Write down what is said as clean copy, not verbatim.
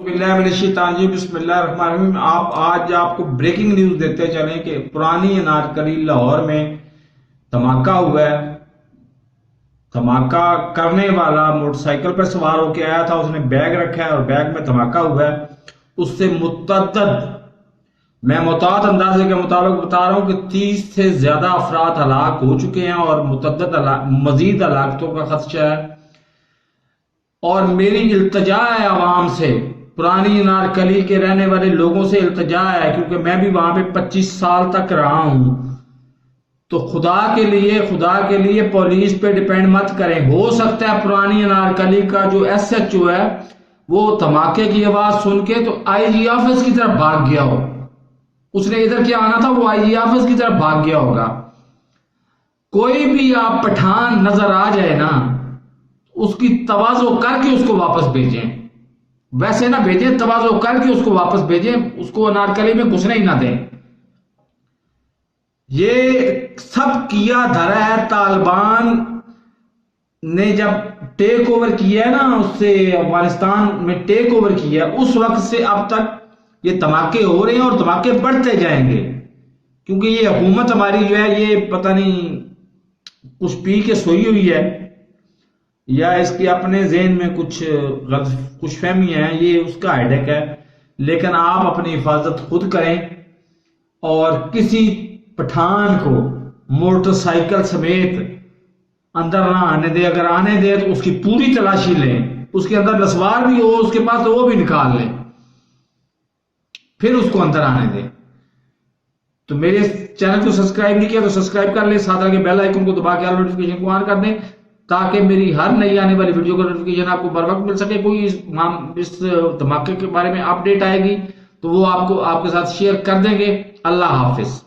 بسم اللہ الرحمن الرحیم۔ آج آپ کو بریکنگ نیوز دیتے چلیں کہ پرانی انارکلی لاہور میں دھماکہ ہوا ہے۔ دھماکہ کرنے والا موٹر سائیکل پر سوار ہو کے آیا تھا، اس نے بیگ رکھا ہے اور بیگ میں دھماکہ ہوا ہے۔ اس سے میں معتاد اندازے کے مطابق بتا رہا ہوں کہ 30 سے زیادہ افراد ہلاک ہو چکے ہیں اور مزید ہلاکتوں کا خدشہ ہے۔ اور میری التجا ہے عوام سے، پرانی انارکلی کے رہنے والے لوگوں سے التجا ہے، کیونکہ میں بھی وہاں پہ 25 سال تک رہا ہوں، تو خدا کے لیے پولیس پہ ڈیپینڈ مت کریں۔ ہو سکتا ہے پرانی انارکلی کا جو ایس ایچ او ہے وہ دھماکے کی آواز سن کے تو آئی جی آفس کی طرف بھاگ گیا ہو، اس نے ادھر کیا آنا تھا، وہ آئی جی آفس کی طرف بھاگ گیا ہوگا۔ کوئی بھی آپ پٹھان نظر آ جائے نا، اس کی تواضع کر کے اس کو واپس بھیجیں، ویسے نہ بھیجیں، تواضع کر کے اس کو واپس بھیجیں، اس کو انارکلی میں گھسنے ہی نہ دیں۔ یہ سب کیا دھرا ہے طالبان نے جب ٹیک اوور کیا ہے نا، اس سے افغانستان میں ٹیک اوور کیا ہے، اس وقت سے اب تک یہ دھماکے ہو رہے ہیں اور دھماکے بڑھتے جائیں گے، کیونکہ یہ حکومت ہماری جو ہے یہ پتہ نہیں کچھ پی کے سوئی ہوئی ہے، یا اس کے اپنے ذہن میں کچھ فہمیاں ہیں، یہ اس کا ہیڈیک ہے۔ لیکن آپ اپنی حفاظت خود کریں اور کسی پٹھان کو موٹر سائیکل سمیت اندر نہ آنے دے، اگر آنے دے تو اس کی پوری تلاشی لیں، اس کے اندر نسوار بھی ہو اس کے پاس تو وہ بھی نکال لیں، پھر اس کو اندر آنے دیں۔ تو میرے چینل کو سبسکرائب نہیں کیا تو سبسکرائب کر لیں، ساتھ آگے بیل آئیکن کو دبا کے آل نوٹیفیکیشن کو آن کر دیں، تاکہ میری ہر نئی آنے والی ویڈیو کا نوٹیفیکیشن آپ کو بر وقت مل سکے۔ کوئی اس دھماکے کے بارے میں اپڈیٹ آئے گی تو وہ آپ کے ساتھ شیئر کر دیں گے۔ اللہ حافظ۔